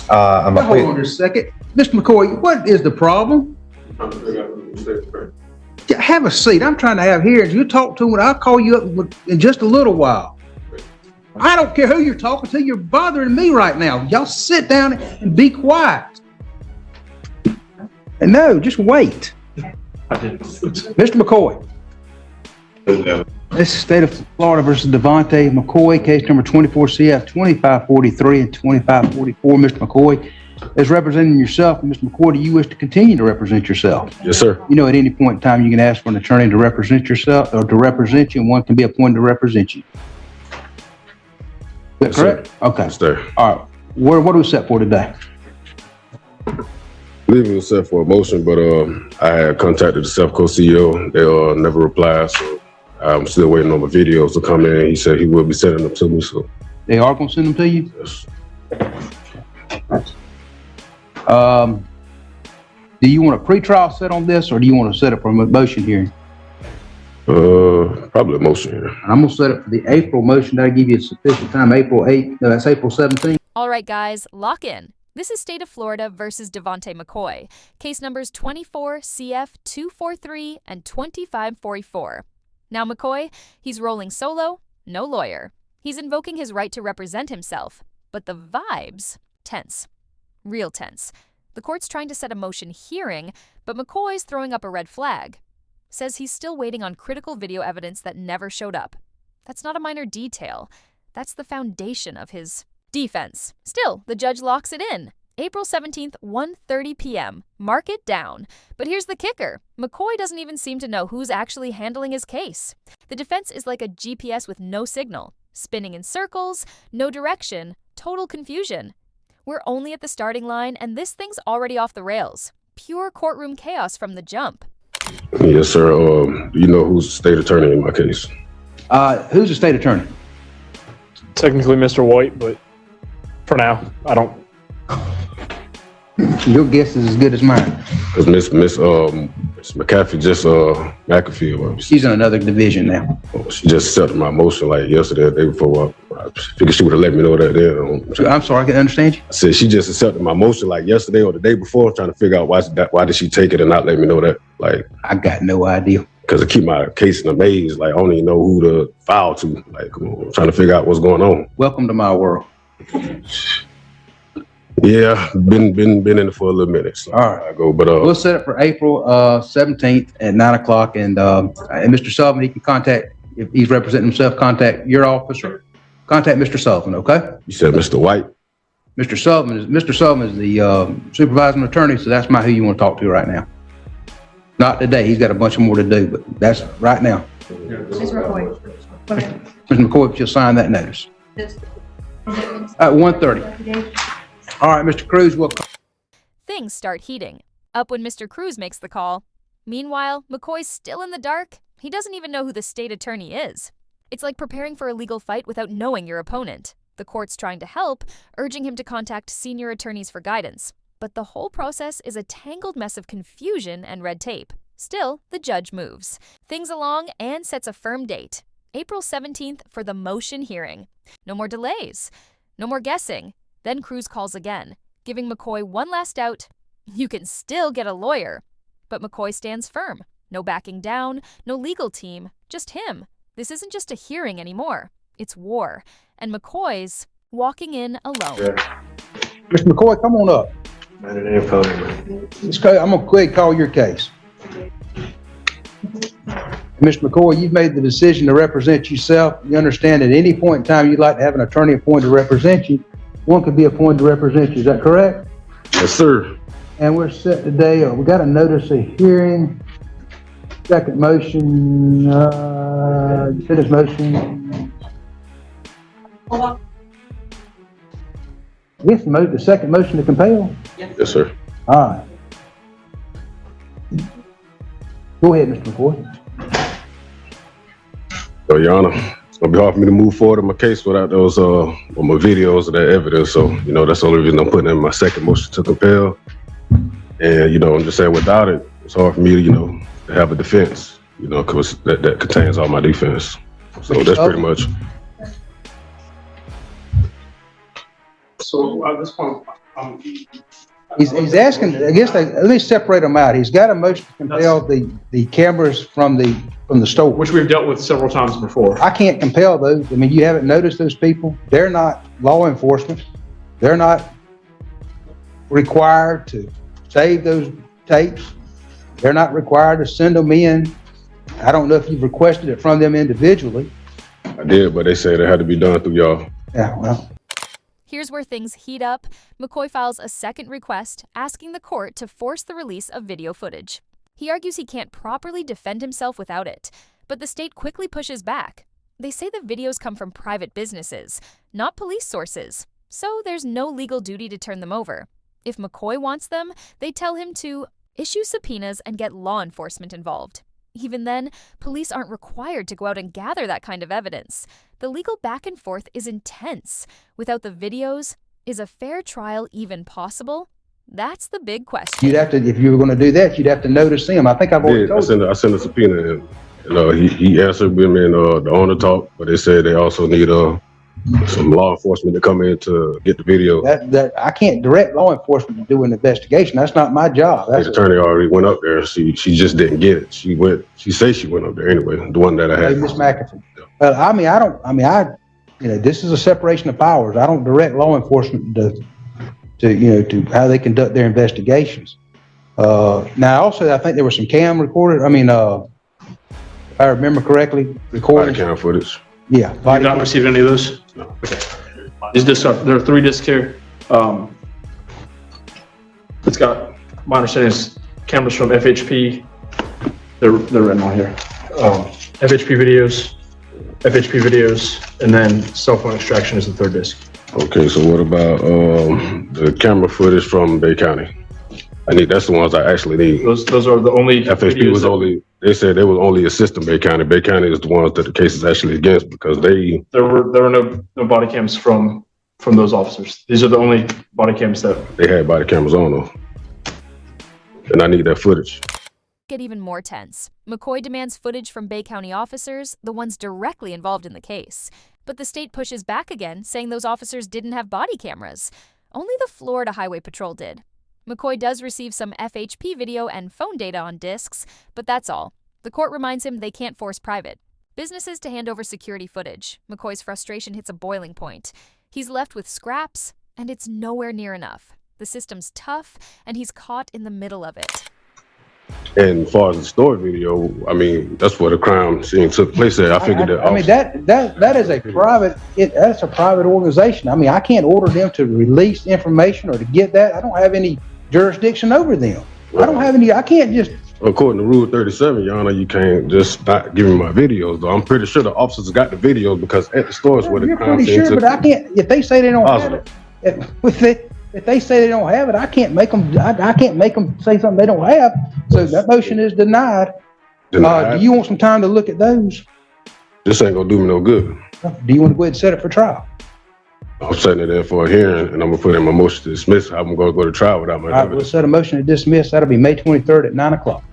Hold on just a second. Mr. McCoy, what is the problem? Have a seat. I'm trying to have hearings. You talk to me. I'll call you up in just a little while. I don't care who you're talking to. You're bothering me right now. Y'all sit down and be quiet. And no, just wait. Mr. McCoy. This is State of Florida versus Defiant McCoy, case number 24 CF 2543 and 2544. Mr. McCoy is representing yourself. And Mr. McCoy, do you wish to continue to represent yourself? Yes, sir. You know, at any point in time, you can ask for an attorney to represent yourself or to represent you, and one can be appointed to represent you. Is that correct? Sir. Okay. Yes, sir. All right. What are we set for today? I believe it was set for a motion, but I had contacted the Self Co CEO. They never replied, so I'm still waiting on my videos to come in. He said he will be sending them to me. So they are going to send them to you? Yes. Do you want a pretrial set on this, or do you want to set it for a motion hearing? Probably a motion hearing. I'm going to set it for the April motion. That'll give you sufficient time. April 8th. No, that's April 17th. All right, guys, lock in. This is State of Florida versus Defiant McCoy. Case numbers 24 CF 243 and 2544. Now McCoy, he's rolling solo, no lawyer. He's invoking his right to represent himself, but the vibes, tense. Real tense. The court's trying to set a motion hearing, but McCoy's throwing up a red flag. Says he's still waiting on critical video evidence that never showed up. That's not a minor detail. That's the foundation of his defense. Still, the judge locks it in. April 17th, 1:30 p.m. Mark it down. But here's the kicker. McCoy doesn't even seem to know who's actually handling his case. The defense is like a GPS with no signal. Spinning in circles, no direction, total confusion. We're only at the starting line, and this thing's already off the rails. Pure courtroom chaos from the jump. Yes, sir. Do you know who's the state attorney in my case? Who's the state attorney? Technically Mr. White, but for now, I don't. Your guess is as good as mine. Because Miss McAfee just McAfee. She's in another division now. She just accepted my motion like yesterday, the day before. I figured she would have let me know that then. I'm sorry, I can understand you. I said she just accepted my motion like yesterday or the day before, trying to figure out why did she take it and not let me know that. Like, I got no idea. Because I keep my case in a maze. Like, I don't even know who to file to. Like, I'm trying to figure out what's going on. Welcome to my world. Yeah, been in it for a little minute. So all right, I go, but we'll set it for April 17th at 9 o'clock, and Mr. Sullivan, he can contact, if he's representing himself, contact your office or contact Mr. Sullivan. Okay. You said Mr. White. Mr. Sullivan is the supervising attorney, so that's who you want to talk to right now. Not today. He's got a bunch more to do, but that's right now. Mr. McCoy. Mr. McCoy, if you'll sign that notice. At 1:30. All right, Mr. Cruz, will. Things start heating. Up when Mr. Cruz makes the call. Meanwhile, McCoy's still in the dark. He doesn't even know who the state attorney is. It's like preparing for a legal fight without knowing your opponent. The court's trying to help, urging him to contact senior attorneys for guidance. But the whole process is a tangled mess of confusion and red tape. Still, the judge moves things along and sets a firm date. April 17th for the motion hearing. No more delays. No more guessing. Then Cruz calls again, giving McCoy one last doubt. You can still get a lawyer. But McCoy stands firm. No backing down, no legal team, just him. This isn't just a hearing anymore. It's war. And McCoy's walking in alone. Yeah. Mr. McCoy, come on up. I'm going to quick call your case. Mr. McCoy, you've made the decision to represent yourself. You understand at any point in time you'd like to have an attorney appointed to represent you. One could be appointed to represent you. Is that correct? Yes, sir. And we're set today. We got a notice of hearing. Second motion. Finish motion. Yes, the second motion to compel. Yes, sir. All right. Go ahead, Mr. McCoy. So, Your Honor, it's gonna be hard for me to move forward in my case without those my videos or that evidence. So, that's the only reason I'm putting in my second motion to compel. And I'm just saying, without it, it's hard for me to to have a defense. Because that contains all my defense. So that's pretty much. So at this point, He's asking, I guess they, at least separate them out. He's got a motion to compel the cameras from the store. Which we've dealt with several times before. I can't compel those. I mean, you haven't noticed those people. They're not law enforcement. They're not required to save those tapes. They're not required to send them in. I don't know if you've requested it from them individually. I did, but they said it had to be done through y'all. Yeah, well. Here's where things heat up. McCoy files a second request asking the court to force the release of video footage. He argues he can't properly defend himself without it, but the state quickly pushes back. They say the videos come from private businesses, not police sources, so there's no legal duty to turn them over. If McCoy wants them, they tell him to issue subpoenas and get law enforcement involved. Even then, police aren't required to go out and gather that kind of evidence. The legal back and forth is intense. Without the videos, is a fair trial even possible? That's the big question. You'd have to, if you were going to do that, you'd have to notice them. I think I've already told you. I sent a subpoena in. And, he answered with me and the owner talk, but they said they also need some law enforcement to come in to get the video. That I can't direct law enforcement to do an investigation. That's not my job. The attorney already went up there. She just didn't get it. She says she went up there anyway. The one that I had. Hey, Ms. McAfee. Well, this is a separation of powers. I don't direct law enforcement to how they conduct their investigations. Now, also, I think there was some cam recorded. If I remember correctly, recorded. Body cam footage. Yeah. You've not received any of those? No. Okay. These discs there are 3 discs here. It's got, my understanding is cameras from FHP. They're written on here. FHP videos, and then cell phone extraction is the 3rd disc. Okay, so what about the camera footage from Bay County? That's the ones I actually need. Those are the only FHP was only, they said they was only assisting Bay County. Bay County is the ones that the case is actually against because there were no body cams from those officers. These are the only body cams that they had body cameras on though. And I need that footage. Get even more tense. McCoy demands footage from Bay County officers, the ones directly involved in the case. But the state pushes back again, saying those officers didn't have body cameras. Only the Florida Highway Patrol did. McCoy does receive some FHP video and phone data on discs, but that's all. The court reminds him they can't force private businesses to hand over security footage. McCoy's frustration hits a boiling point. He's left with scraps, and it's nowhere near enough. The system's tough, and he's caught in the middle of it. And as far as the story video, that's where the crime scene took place at. I figured that is a private, that's a private organization. I can't order them to release information or to get that. I don't have any jurisdiction over them. Right. I can't just. According to Rule 37, Your Honor, you can't just not give me my videos, though. I'm pretty sure the officers got the videos because at the stores where the crime scene took place. You're pretty sure, but I can't, if they say they don't have it, if they say they don't have it, I can't make them say something they don't have. So that motion is denied. Do you want some time to look at those? This ain't gonna do me no good. Do you want to go ahead and set it for trial? I'm setting it in for a hearing, and I'm gonna put in my motion to dismiss. I'm gonna go to trial without my evidence. We'll set a motion to dismiss. That'll be May 23rd at 9 o'clock.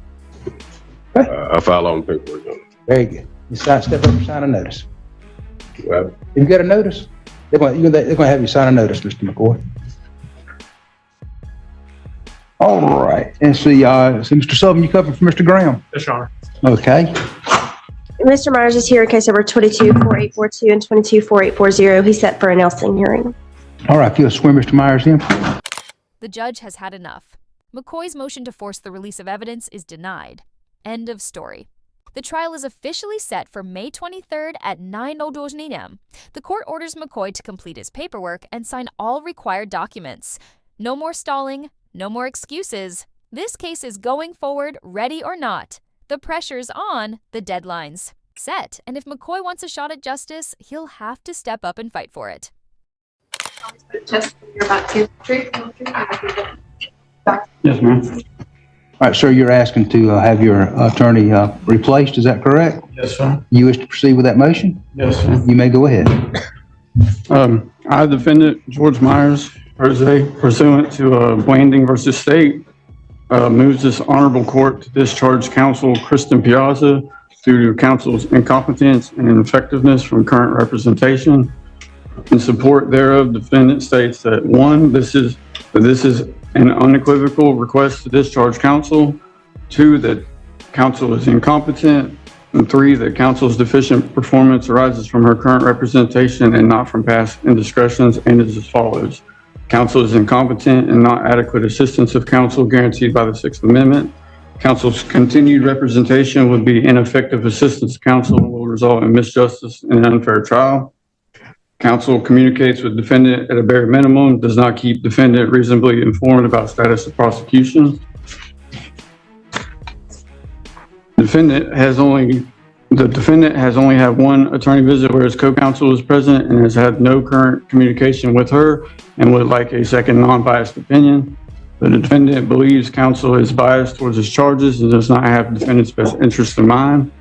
Okay. I file all the paperwork. Very good. You step up and sign a notice. Well, if you get a notice, they're going to have you sign a notice, Mr. McCoy. All right. And see, Mr. Sullivan, you covered for Mr. Graham? Yes, Your Honor. Okay. Mr. Myers is here in case number 224842 and 224840. He's set for a Nelson hearing. All right. If you'll swear Mr. Myers in. The judge has had enough. McCoy's motion to force the release of evidence is denied. End of story. The trial is officially set for May 23rd at 9:00 a.m. The court orders McCoy to complete his paperwork and sign all required documents. No more stalling, no more excuses. This case is going forward, ready or not. The pressure's on, the deadline's set, and if McCoy wants a shot at justice, he'll have to step up and fight for it. Yes, ma'am. All right, sir, you're asking to have your attorney replaced, is that correct? Yes, sir. You wish to proceed with that motion? Yes, sir. You may go ahead. I, defendant George Myers, pursuant to Blanding versus State, moves this honorable court to discharge counsel Kristen Piazza due to counsel's incompetence and ineffectiveness from current representation. In support thereof, defendant states that 1, this is This is an unequivocal request to discharge counsel. 2, that counsel is incompetent. And 3, that counsel's deficient performance arises from her current representation and not from past indiscretions, and is as follows. Counsel is incompetent and not adequate assistance of counsel guaranteed by the 6th Amendment. Counsel's continued representation would be ineffective assistance of counsel and will result in misjustice and an unfair trial. Counsel communicates with defendant at a bare minimum, does not keep defendant reasonably informed about status of prosecution. The defendant has only had one attorney visit where his co-counsel is present and has had no current communication with her and would like a second non-biased opinion. The defendant believes counsel is biased towards his charges and does not have defendant's best interest in mind.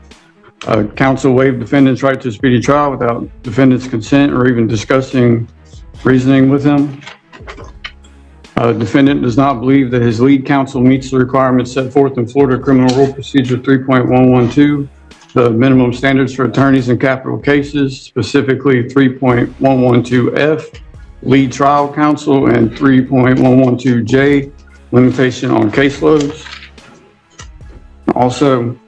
Counsel waived defendant's right to a speedy trial without defendant's consent or even discussing reasoning with him. Defendant does not believe that his lead counsel meets the requirements set forth in Florida Criminal Rule Procedure 3.112, the minimum standards for attorneys in capital cases, specifically 3.112F, lead trial counsel, and 3.112J, limitation on caseloads. Also,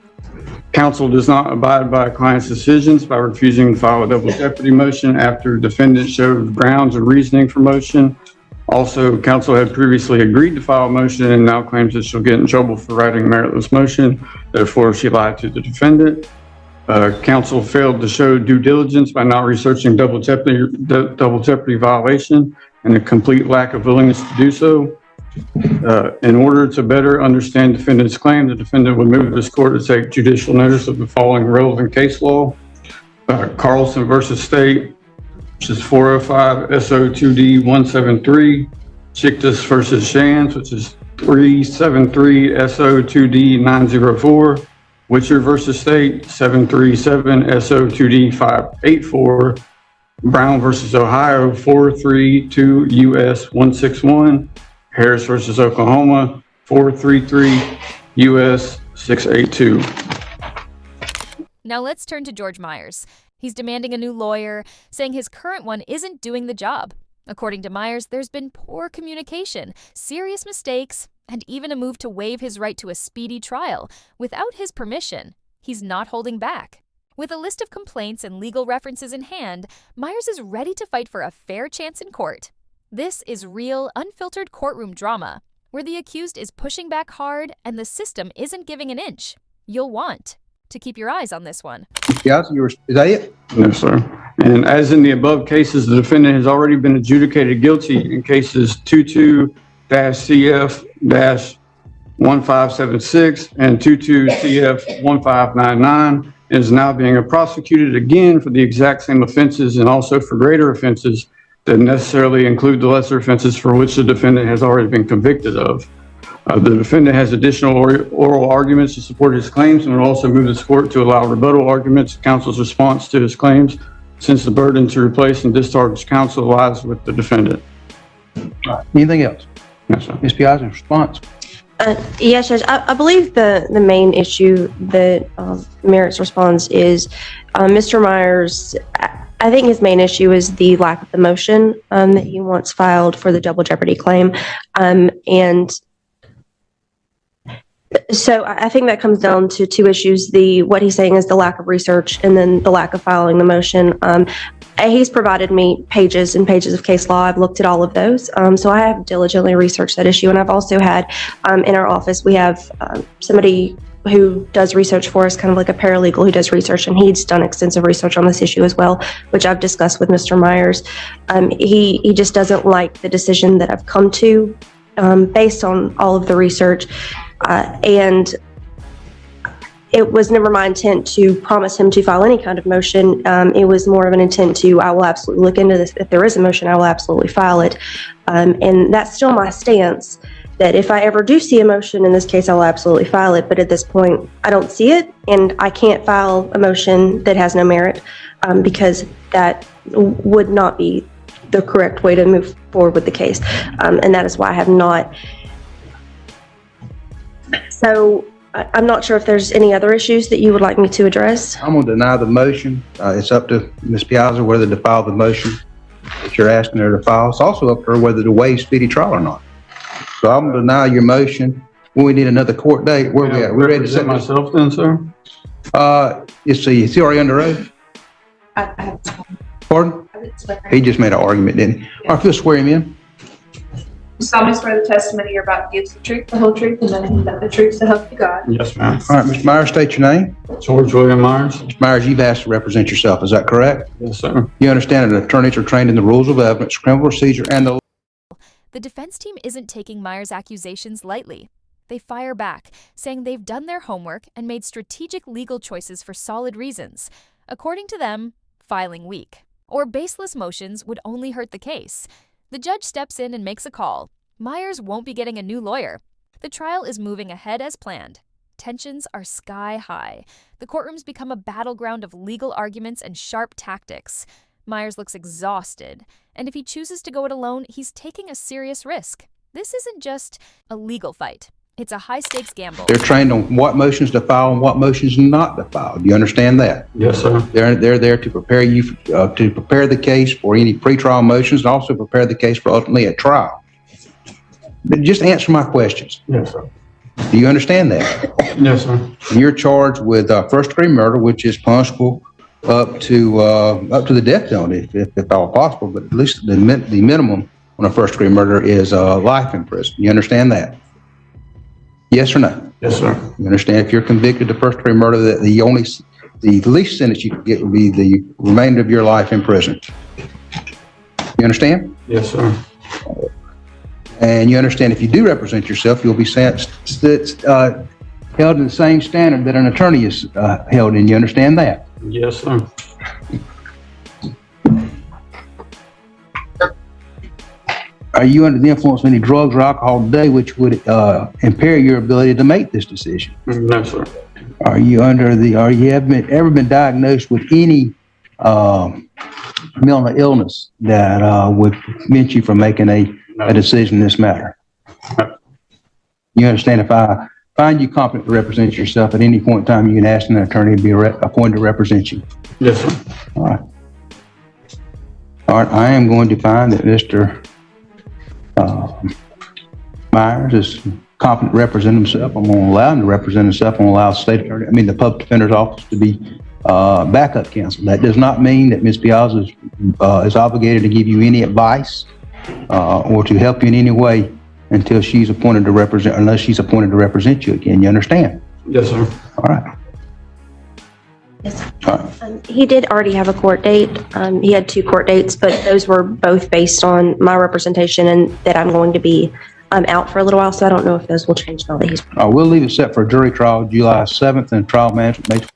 counsel does not abide by client's decisions by refusing to file a double jeopardy motion after defendant showed grounds and reasoning for motion. Also, counsel had previously agreed to file a motion and now claims that she'll get in trouble for writing a meritless motion. Therefore, she lied to the defendant. Counsel failed to show due diligence by not researching double jeopardy violation and a complete lack of willingness to do so. In order to better understand defendant's claim, the defendant would move this court to take judicial notice of the following relevant case law. Carlson versus State, which is 405 SO2D 173. Chictus versus Shands, which is 373 SO2D 904. Witcher versus State, 737 SO2D 584. Brown versus Ohio, 432 US 161. Harris versus Oklahoma, 433 US 682. Now let's turn to George Myers. He's demanding a new lawyer, saying his current one isn't doing the job. According to Myers, there's been poor communication, serious mistakes, and even a move to waive his right to a speedy trial without his permission. He's not holding back. With a list of complaints and legal references in hand, Myers is ready to fight for a fair chance in court. This is real, unfiltered courtroom drama, where the accused is pushing back hard and the system isn't giving an inch. You'll want to keep your eyes on this one. Yeah, is that it? No, sir. And as in the above cases, the defendant has already been adjudicated guilty in cases 22-CF-1576 and 22-CF-1599, and is now being prosecuted again for the exact same offenses and also for greater offenses that necessarily include the lesser offenses for which the defendant has already been convicted of. The defendant has additional oral arguments to support his claims and will also move this court to allow rebuttal arguments, counsel's response to his claims, since the burden to replace and discharge counsel lies with the defendant. Anything else? Yes, sir. Ms. Piazza's response. Yes, Judge. I believe the main issue that merits response is Mr. Myers. I think his main issue is the lack of the motion that he wants filed for the double jeopardy claim, and so I think that comes down to two issues. What he's saying is the lack of research and then the lack of filing the motion. He's provided me pages and pages of case law. I've looked at all of those. So I have diligently researched that issue. And I've also had in our office, we have somebody who does research for us, kind of like a paralegal who does research. And he's done extensive research on this issue as well, which I've discussed with Mr. Myers. He just doesn't like the decision that I've come to based on all of the research. And it was never my intent to promise him to file any kind of motion. It was more of an intent to, I will absolutely look into this. If there is a motion, I will absolutely file it. And that's still my stance, that if I ever do see a motion in this case, I will absolutely file it. But at this point, I don't see it, and I can't file a motion that has no merit because that would not be the correct way to move forward with the case. And that is why I have not. So I'm not sure if there's any other issues that you would like me to address. I'm going to deny the motion. It's up to Ms. Piazza whether to file the motion that you're asking her to file. It's also up to her whether to waive speedy trial or not. So I'm gonna deny your motion. We need another court date. Where we at? We ready to set Represent this? myself then, sir? Is he already under oath? I have Pardon? He just made an argument, didn't he? All right, we'll swear him in. You solemnly swear the testimony you're about to give is the truth, the whole truth, and nothing but the truth to help you God. Yes, ma'am. All right, Mr. Myers, state your name. George William Myers? Mr. Myers, you've asked to represent yourself. Is that correct? Yes, sir. You understand that attorneys are trained in the rules of evidence, criminal procedure, and the The defense team isn't taking Myers' accusations lightly. They fire back, saying they've done their homework and made strategic legal choices for solid reasons. According to them, filing weak or baseless motions would only hurt the case. The judge steps in and makes a call. Myers won't be getting a new lawyer. The trial is moving ahead as planned. Tensions are sky high. The courtroom's become a battleground of legal arguments and sharp tactics. Myers looks exhausted, and if he chooses to go it alone, he's taking a serious risk. This isn't just a legal fight. It's a high-stakes gamble. they're trained on what motions to file and what motions not to file. Do you understand that? Yes, sir. They're there to prepare you, to prepare the case for any pretrial motions and also prepare the case for ultimately a trial. But just answer my questions. Yes, sir. Do you understand that? Yes, sir. You're charged with first-degree murder, which is punishable up to the death penalty, if at all possible. But at least the minimum on a first-degree murder is life in prison. You understand that? Yes or no? Yes, sir. You understand if you're convicted of first-degree murder, that the least sentence you could get would be the remainder of your life in prison. You understand? Yes, sir. And you understand if you do represent yourself, you'll be held in the same standard that an attorney is held in. You understand that? Yes, sir. Are you under the influence of any drugs or alcohol today which would impair your ability to make this decision? No, sir. Are you ever been diagnosed with any mental illness that would prevent you from making a decision in this matter? You understand if I find you competent to represent yourself at any point in time, you can ask an attorney to be appointed to represent you. Yes, sir. All right. All right, I am going to find that Mr. Myers is competent to represent himself. I'm going to allow him to represent himself. I'm going to allow the public defender's office to be backup counsel. That does not mean that Ms. Piazza is obligated to give you any advice or to help you in any way until she's appointed to represent, unless she's appointed to represent you again. You understand? Yes, sir. All right. Yes. All right. He did already have a court date. He had 2 court dates, but those were both based on my representation and that I'm going to be out for a little while, so I don't know if those will change now that he's. We'll leave it set for a jury trial July 7th and trial management May.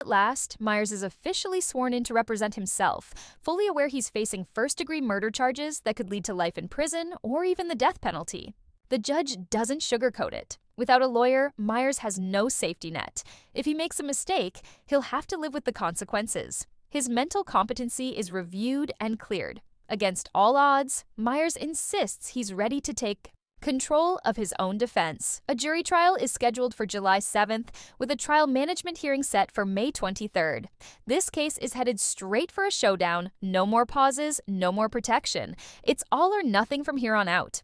At last, Myers is officially sworn in to represent himself, fully aware he's facing first-degree murder charges that could lead to life in prison or even the death penalty. The judge doesn't sugarcoat it. Without a lawyer, Myers has no safety net. If he makes a mistake, he'll have to live with the consequences. His mental competency is reviewed and cleared. Against all odds, Myers insists he's ready to take control of his own defense. A jury trial is scheduled for July 7th, with a trial management hearing set for May 23rd. This case is headed straight for a showdown. No more pauses, no more protection. It's all or nothing from here on out.